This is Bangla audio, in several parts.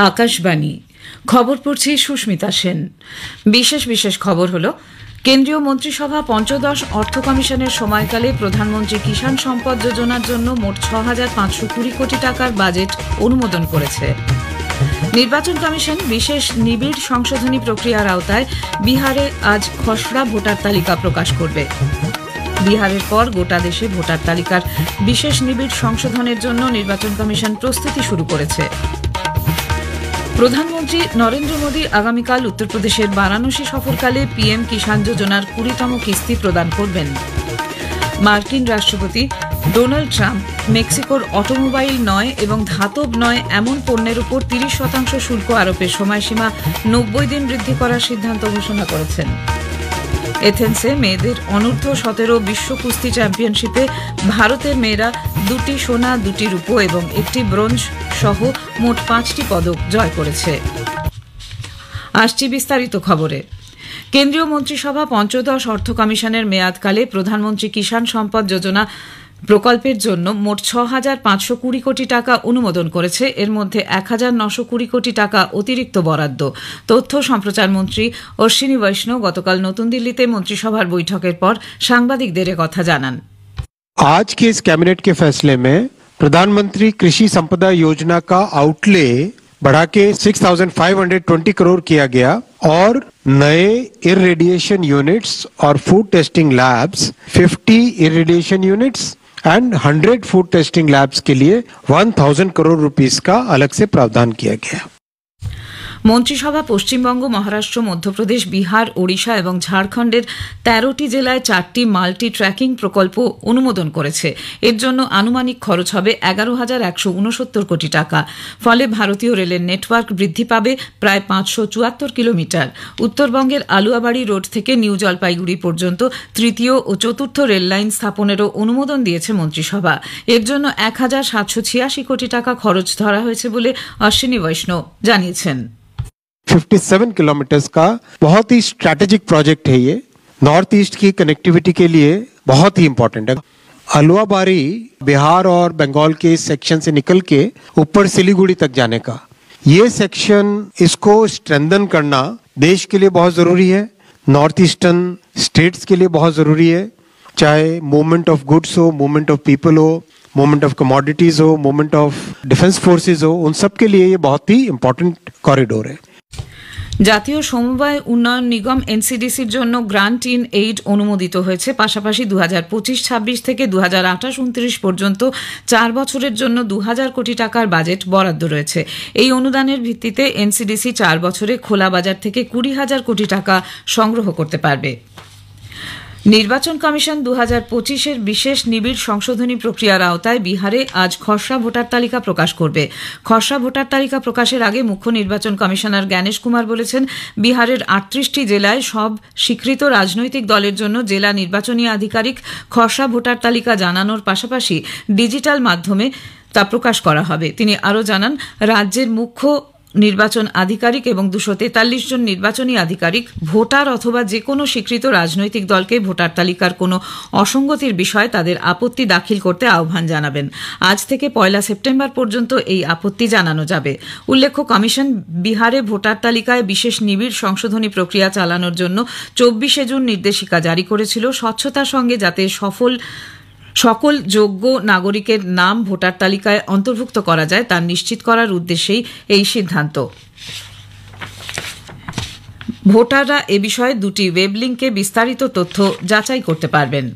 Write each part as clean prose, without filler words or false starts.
আকাশবাণী খবর পড়ছি সুস্মিতা সেন। বিশেষ খবর হলো, কেন্দ্রীয় মন্ত্রিসভা পঞ্চদশ অর্থ কমিশনের সময়কালে প্রধানমন্ত্রী কিষাণ সম্পদ যোজনার জন্য মোট 6,520 কোটি টাকার বাজেট অনুমোদন করেছে। নির্বাচন কমিশন বিশেষ নিবিড় সংশোধনী প্রক্রিয়ার আওতায় বিহারে আজ খসড়া ভোটার তালিকা প্রকাশ করবে। বিহারের পর গোটা দেশে ভোটার তালিকার বিশেষ নিবিড় সংশোধনের জন্য নির্বাচন কমিশন প্রস্তুতি শুরু করেছে। প্রধানমন্ত্রী নরেন্দ্র মোদী আগামীকাল উত্তরপ্রদেশের বারাণসী সফরকালে পিএম কিষাণ যোজনার 20তম কিস্তি প্রদান করবেন। মার্কিন রাষ্ট্রপতি ডোনাল্ড ট্রাম্প মেক্সিকোর অটোমোবাইল নয় এবং ধাতব নয় এমন পণ্যের উপর 30% শুল্ক আরোপের সময়সীমা 90 দিন বৃদ্ধি করার সিদ্ধান্ত ঘোষণা করেছেন। এথেন্সে মেয়েদের অনূর্ধ্ব-17 বিশ্ব কুস্তি চ্যাম্পিয়নশিপে ভারতের মেয়েরা 2টি সোনা, 2টি রূপো এবং 1টি ব্রোঞ্জ সহ মোট 5টি পদক জয় করেছে। আসছি বিস্তারিত খবরে। কেন্দ্রীয় মন্ত্রিসভা পঞ্চদশ অর্থ কমিশনের মেয়াদকালে প্রধানমন্ত্রী কিষাণ সম্পদ যোজনা প্রকল্পের জন্য মোট 6,520 কোটি টাকা অনুমোদন করেছে। এর মধ্যে 1,920 কোটি টাকা অতিরিক্ত বরাদ্দ। তথ্য সম্প্রচার মন্ত্রী অশ্বিনী বৈষ্ণব গতকাল নতুন দিল্লিতে মন্ত্রিসভার বৈঠকের পর সাংবাদিকদের কথা জানান। आज के इस कैबिनेट के फैसले में प्रधानमंत्री कृषि संपदा योजना का आउटले बढ़ा के 6,520 करोड़ किया गया और नए इरेडिएशन यूनिट्स और food testing labs 50 irradiation units and 100 food testing labs के लिए 1,000 करोड़ रुपीस का अलग से प्रावधान किया गया। মন্ত্রিসভা পশ্চিমবঙ্গ, মহারাষ্ট্র, মধ্যপ্রদেশ, বিহার, ওড়িশা এবং ঝাড়খণ্ডের 13টি জেলায় 4টি মাল্টি ট্র্যাকিং প্রকল্প অনুমোদন করেছে। এর জন্য আনুমানিক খরচ হবে 11,169 কোটি টাকা। ফলে ভারতীয় রেলের নেটওয়ার্ক বৃদ্ধি পাবে প্রায় 574 কিলোমিটার। উত্তরবঙ্গের আলুয়াবাড়ি রোড থেকে নিউ জলপাইগুড়ি পর্যন্ত তৃতীয় ও চতুর্থ রেল লাইন স্থাপনেরও অনুমোদন দিয়েছে মন্ত্রিসভা। এর জন্য 1,786 কোটি টাকা খরচ ধরা হয়েছে বলে অশ্বিনী বৈষ্ণব জানিয়েছেন। 57 किलोमीटर्स का बहुत ही स्ट्रैटेजिक प्रोजेक्ट है। ये नॉर्थ ईस्ट की कनेक्टिविटी के लिए बहुत ही इम्पोर्टेंट है। अलुआबारी बिहार और बंगाल के सेक्शन से निकल के ऊपर सिलीगुड़ी तक जाने का ये सेक्शन, इसको स्ट्रेंथन करना देश के लिए बहुत जरूरी है। नॉर्थ ईस्टर्न स्टेट्स के लिए बहुत जरूरी है। चाहे मूवमेंट ऑफ गुड्स हो, मूवमेंट ऑफ पीपल हो, मूवमेंट ऑफ कमोडिटीज हो, मूवमेंट ऑफ डिफेंस फोर्सेज हो, उन सब के लिए ये बहुत ही इम्पोर्टेंट कॉरिडोर है। জাতীয় সমবায় উন্নয়ন নিগম এনসিডিসির জন্য গ্রান্ট ইন এইড অনুমোদিত হয়েছে। পাশাপাশি 2025-26 থেকে 2028-29 পর্যন্ত 4 বছরের জন্য 2,000 কোটি টাকার বাজেট বরাদ্দ রয়েছে। এই অনুদানের ভিত্তিতে এনসিডিসি 4 বছরে খোলা বাজার থেকে 20,000 কোটি টাকা সংগ্রহ করতে পারবে। নির্বাচন কমিশন 2025-এর বিশেষ নিবিড় সংশোধনী প্রক্রিয়ার আওতায় বিহারে আজ খসড়া ভোটার তালিকা প্রকাশ করবে। খসড়া ভোটার তালিকা প্রকাশের আগে মুখ্য নির্বাচন কমিশনার জ্ঞানেশ কুমার বলেছেন, বিহারের 38টি জেলায় সব স্বীকৃত রাজনৈতিক দলের জন্য জেলা নির্বাচনী আধিকারিক খসড়া ভোটার তালিকা জানানোর পাশাপাশি ডিজিটাল মাধ্যমে তা প্রকাশ করা হবে। তিনি আরও জানান, রাজ্যের মুখ্য নির্বাচন আধিকারিক এবং 243 জন নির্বাচনী আধিকারিক ভোটার অথবা যে কোনো স্বীকৃত রাজনৈতিক দলকে ভোটার তালিকার কোনো অসঙ্গতির বিষয়ে তাদের আপত্তি দাখিল করতে আহ্বান জানাবেন। আজ থেকে 1 সেপ্টেম্বর পর্যন্ত এই আপত্তি জানানো যাবে। উল্লেখ্য, কমিশন বিহারে ভোটার তালিকায় বিশেষ নিবিড় সংশোধনী প্রক্রিয়া চালানোর জন্য 24 জুন নির্দেশিকা জারি করেছিল। স্বচ্ছতার সঙ্গে যাতে সকল যোগ্য নাগরিকের নাম ভোটার তালিকায় অন্তর্ভুক্ত করা যায় তা নিশ্চিত করার উদ্দেশ্যেই এই সিদ্ধান্ত। ভোটাররা এ বিষয়ে 2টি ওয়েব লিঙ্কে বিস্তারিত তথ্য যাচাই করতে পারবেন।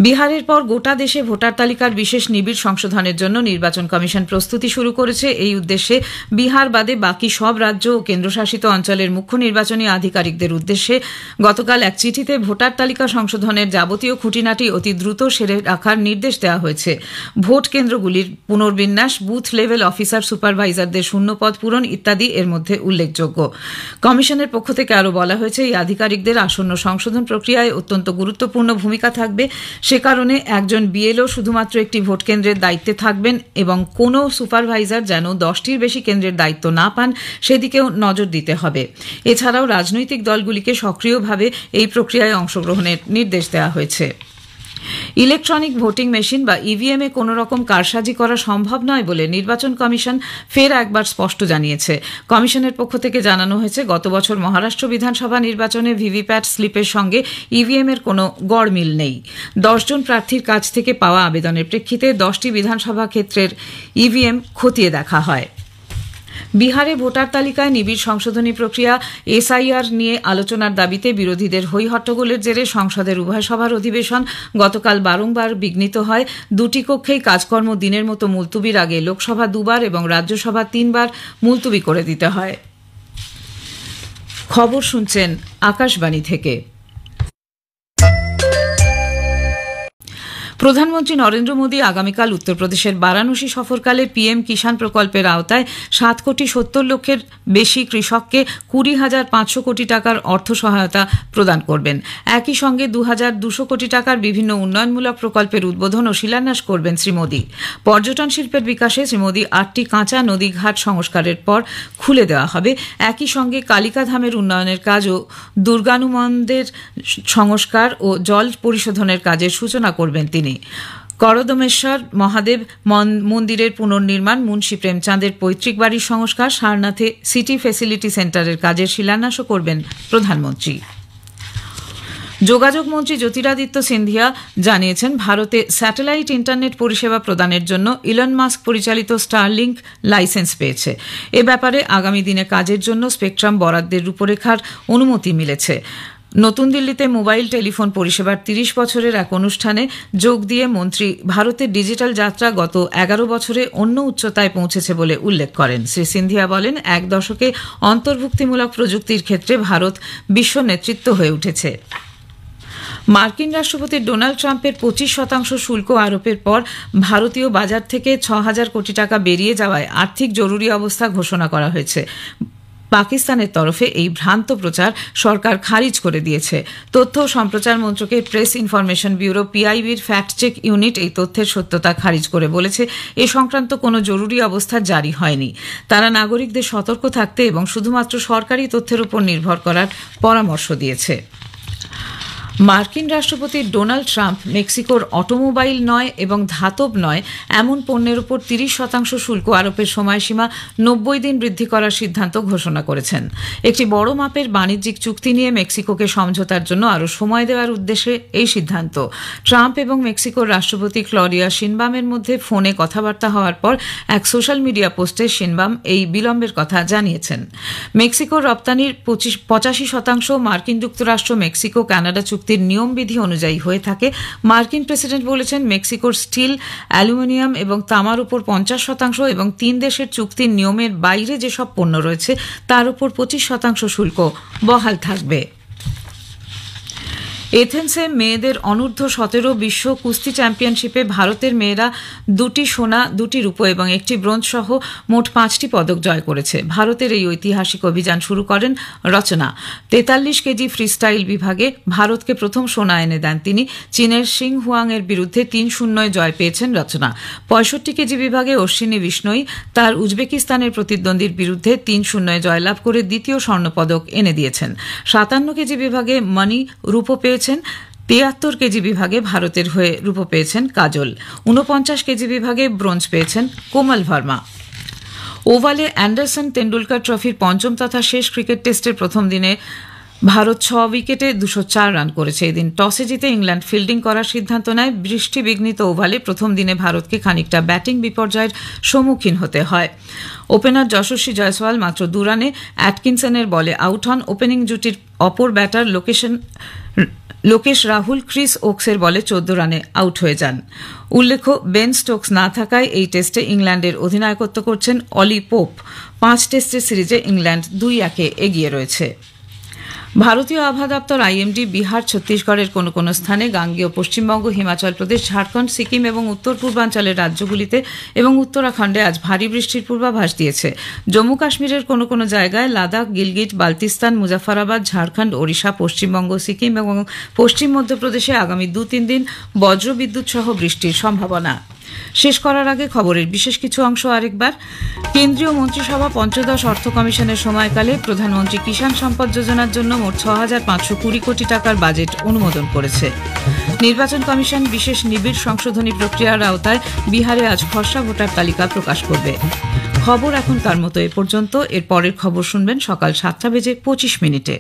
বিহারের পর গোটা দেশে ভোটার তালিকার বিশেষ নিবিড় সংশোধনের জন্য নির্বাচন কমিশন প্রস্তুতি শুরু করেছে। এই উদ্দেশ্যে বিহার বাদে বাকি সব রাজ্য ও কেন্দ্রশাসিত অঞ্চলের মুখ্য নির্বাচনী আধিকারিকদের উদ্দেশ্যে গতকাল এক চিঠিতে ভোটার তালিকা সংশোধনের যাবতীয় খুঁটিনাটি অতি দ্রুত সেরে রাখার নির্দেশ দেওয়া হয়েছে। ভোট কেন্দ্রগুলির পুনর্বিন্যাস, বুথ লেভেল অফিসার সুপারভাইজারদের শূন্যপদ পূরণ ইত্যাদি এর মধ্যে উল্লেখযোগ্য। কমিশনের পক্ষ থেকে আরও বলা হয়েছে, এই আধিকারিকদের আসন্ন সংশোধন প্রক্রিয়ায় অত্যন্ত গুরুত্বপূর্ণ ভূমিকা থাকবে। সে কারণে একজন বিএলও শুধুমাত্র একটি ভোট কেন্দ্রের দায়িত্বে থাকবেন এবং কোনো সুপারভাইজার যেন 10টির বেশি কেন্দ্রের দায়িত্ব না পান সেদিকেও নজর দিতে হবে। এছাড়াও রাজনৈতিক দলগুলিকে সক্রিয়ভাবে এই প্রক্রিয়ায় অংশগ্রহণের নির্দেশ দেওয়া হয়েছে। ইলেকট্রনিক ভোটিং মেশিন বা ইভিএম এ কোনো রকম কারসাজি করা সম্ভব নয় বলে নির্বাচন কমিশন ফের একবার স্পষ্ট জানিয়েছে। কমিশনের পক্ষ থেকে জানানো হয়েছে, গত বছর মহারাষ্ট্র বিধানসভা নির্বাচনে ভিভিপ্যাট স্লিপের সঙ্গে ইভিএম এর কোনো গড়মিল নেই। 10 জন প্রার্থীর কাছ থেকে পাওয়া আবেদনের প্রেক্ষিতে 10টি বিধানসভা ক্ষেত্রের ইভিএম খতিয়ে দেখা হয়। বিহারে ভোটার তালিকায় নিবিড় সংশোধনী প্রক্রিয়া এসআইআর নিয়ে আলোচনার দাবিতে বিরোধীদের হইহট্টগোলের জেরে সংসদের উভয় সভার অধিবেশন গতকাল বারংবার বিঘ্নিত হয়। দুটি কক্ষেই কাজকর্ম দিনের মতো মুলতুবির আগে লোকসভা 2 বার এবং রাজ্যসভা 3 বার মুলতুবি করে দিতে হয়। খবর শুনছেন আকাশবাণী থেকে। প্রধানমন্ত্রী নরেন্দ্র মোদী আগামীকাল উত্তরপ্রদেশের বারাণসী সফরকালে পিএম কিষাণ প্রকল্পের আওতায় 7,70,00,000-এর বেশি কৃষককে 20,500 কোটি টাকার অর্থ সহায়তা প্রদান করবেন। একই সঙ্গে 2,200 কোটি টাকার বিভিন্ন উন্নয়নমূলক প্রকল্পের উদ্বোধন ও শিলান্যাস করবেন শ্রী মোদী। পর্যটন শিল্পের বিকাশে শ্রী মোদী 8টি কাঁচা নদীঘাট সংস্কারের পর খুলে দেওয়া হবে। একই সঙ্গে কালিকাধামের উন্নয়নের কাজ ও দুর্গানুমন্দির সংস্কার ও জল পরিশোধনের কাজের সূচনা করবেন তিনি। করদমেশ্বর মহাদেব মন্দিরের পুনর্নির্মাণ, মুন্সী প্রেমচাঁদের পৈতৃক বাড়ির সংস্কার, সারনাথে সিটি ফেসিলিটি সেন্টারের কাজের শিলান্যাসও করবেন প্রধানমন্ত্রী। যোগাযোগ মন্ত্রী জ্যোতিরাদিত্য সিন্ধিয়া জানিয়েছেন, ভারতে স্যাটেলাইট ইন্টারনেট পরিষেবা প্রদানের জন্য ইলন মাস্ক পরিচালিত স্টারলিংক লাইসেন্স পেয়েছে। এ ব্যাপারে আগামী দিনে কাজের জন্য স্পেকট্রাম বরাদ্দের রূপরেখার অনুমতি মিলেছে। নতুন দিল্লিতে মোবাইল টেলিফোন পরিষেবার 30 বছরের এক অনুষ্ঠানে যোগ দিয়ে মন্ত্রী ভারতের ডিজিটাল যাত্রা গত 11 বছরে অন্য উচ্চতায় পৌঁছেছে বলে উল্লেখ করেন। শ্রী সিন্ধিয়া বলেন, এক দশকে অন্তর্ভুক্তিমূলক প্রযুক্তির ক্ষেত্রে ভারত বিশ্ব নেতৃত্ব হয়ে উঠেছে। মার্কিন রাষ্ট্রপতি ডোনাল্ড ট্রাম্পের 25% শুল্ক আরোপের পর ভারতীয় বাজার থেকে 6,000 কোটি টাকা বেরিয়ে যাওয়ায় আর্থিক জরুরি অবস্থা ঘোষণা করা হয়েছে। পাকিস্তানের তরফে এই ভ্রান্ত প্রচার সরকার খারিজ করে দিয়েছে। তথ্য ও সম্প্রচার মন্ত্রকের প্রেস ইনফরমেশন ব্যুরো পিআইবির ফ্যাক্ট চেক ইউনিট এই তথ্যের সত্যতা খারিজ করে বলেছে, এ সংক্রান্ত কোনো জরুরি অবস্থা জারি হয়নি। তারা নাগরিকদের সতর্ক থাকতে এবং শুধুমাত্র সরকারি তথ্যের উপর নির্ভর করার পরামর্শ দিয়েছে। মার্কিন রাষ্ট্রপতি ডোনাল্ড ট্রাম্প মেক্সিকোর অটোমোবাইল নয় এবং ধাতব নয় এমন পণ্যের উপর 30% শুল্ক আরোপের সময়সীমা 90 দিন বৃদ্ধি করার সিদ্ধান্ত ঘোষণা করেছেন। একটি বড় মাপের বাণিজ্যিক চুক্তি নিয়ে মেক্সিকোকে সমঝোতার জন্য আরও সময় দেওয়ার উদ্দেশ্যে এই সিদ্ধান্ত। ট্রাম্প এবং মেক্সিকোর রাষ্ট্রপতি ক্লডিয়া শিনবামের মধ্যে ফোনে কথাবার্তা হওয়ার পর এক সোশ্যাল মিডিয়া পোস্টে শিনবাম এই বিলম্বের কথা জানিয়েছেন। মেক্সিকোর রপ্তানির 85% মার্কিন যুক্তরাষ্ট্র মেক্সিকো কানাডা চুক্তি নিয়মবিধি অনুযায়ী হয়ে থাকে। মার্কিন প্রেসিডেন্ট বলেছেন, মেক্সিকোর স্টিল, অ্যালুমিনিয়াম এবং তামার উপর 50% এবং 3 দেশের চুক্তির নিয়মের বাইরে যেসব পণ্য রয়েছে তার উপর 25% শুল্ক বহাল থাকবে। এথেন্সে মেয়েদের অনূর্ধ্ব 17 বিশ্ব কুস্তি চ্যাম্পিয়নশিপে ভারতের মেয়েরা 2টি সোনা, 2টি রূপো এবং 1টি ব্রোঞ্জ সহ মোট 5টি পদক জয় করেছে। ভারতের এই ঐতিহাসিক অভিযান শুরু করেন রচনা। 43 কেজি ফ্রিস্টাইল বিভাগে ভারতকে প্রথম সোনা এনে দেন তিনি। চীনের সিং হুয়াং এর বিরুদ্ধে 3-0 জয় পেয়েছেন রচনা। 65 কেজি বিভাগে অশ্বিনী বিষ্ণই তার উজবেকিস্তানের প্রতিদ্বন্দ্বীর বিরুদ্ধে 3-0 জয়লাভ করে দ্বিতীয় স্বর্ণপদক এনে দিয়েছেন। 57 কেজি বিভাগে মণি রূপো পেয়েছেন। 73 কেজি বিভাগে ভারতের হয়ে রূপো পেয়েছেন কাজল। 49 কেজি বিভাগে ব্রোঞ্জ পেয়েছেন কোমল ভার্মা। ওভালে অ্যান্ডারসন তেন্ডুলকর ট্রফির পঞ্চম তথা শেষ ক্রিকেট টেস্টের প্রথম দিনে ভারত 6 উইকেটে 204 রান করেছে। এদিন টসে জিতে ইংল্যান্ড ফিল্ডিং করার সিদ্ধান্ত নেয়। বৃষ্টি বিঘ্নিত ওভালে প্রথম দিনে ভারতকে খানিকটা ব্যাটিং বিপর্যয়ের সম্মুখীন হতে হয়। ওপেনার যশস্বী জয়সওয়াল মাত্র 2 রানে অ্যাটকিনসনের বলে আউট হন। ওপেনিং জুটির অপর ব্যাটার লোকেশ রাহুল ক্রিস ওকসের বলে 14 রানে আউট হয়ে যান। উল্লেখ্য, বেন স্টোকস না থাকায় এই টেস্টে ইংল্যান্ডের অধিনায়কত্ব করছেন অলি পোপ। 5 টেস্টের সিরিজে ইংল্যান্ড 2-1 এগিয়ে রয়েছে। ভারতীয় আবহাওয়া দপ্তর আইএমডি বিহার, ছত্তিশগড়ের কোনো কোনো স্থানে, গাঙ্গেয় পশ্চিমবঙ্গ, হিমাচল প্রদেশ, ঝাড়খণ্ড, সিকিম এবং উত্তর পূর্বাঞ্চলের রাজ্যগুলিতে এবং উত্তরাখণ্ডে আজ ভারী বৃষ্টির পূর্বাভাস দিয়েছে। জম্মু কাশ্মীরের কোনো কোনো জায়গায়, লাদাখ, গিলগিট, বালতিস্তান, মুজাফরাবাদ, ঝাড়খণ্ড, ওড়িশা, পশ্চিমবঙ্গ, সিকিম এবং পশ্চিম মধ্যপ্রদেশে আগামী 2-3 দিন বজ্রবিদ্যুৎ সহ বৃষ্টির সম্ভাবনা। শেষ করার আগে খবরের বিশেষ কিছু অংশ আরেকবার। কেন্দ্রীয় মন্ত্রিসভা পঞ্চদশ অর্থ কমিশনের সময়কালে প্রধানমন্ত্রী কিষাণ সম্পদ যোজনার জন্য মোট 6,520 কোটি টাকার বাজেট অনুমোদন করেছে। নির্বাচন কমিশন বিশেষ নিবিড় সংশোধনী প্রক্রিয়ার আওতায় বিহারে আজ খসড়া ভোটার তালিকা প্রকাশ করবে। খবর এখনকার মতো এ পর্যন্ত। এর পরের খবর শুনবেন সকাল 7:25 মিনিটে।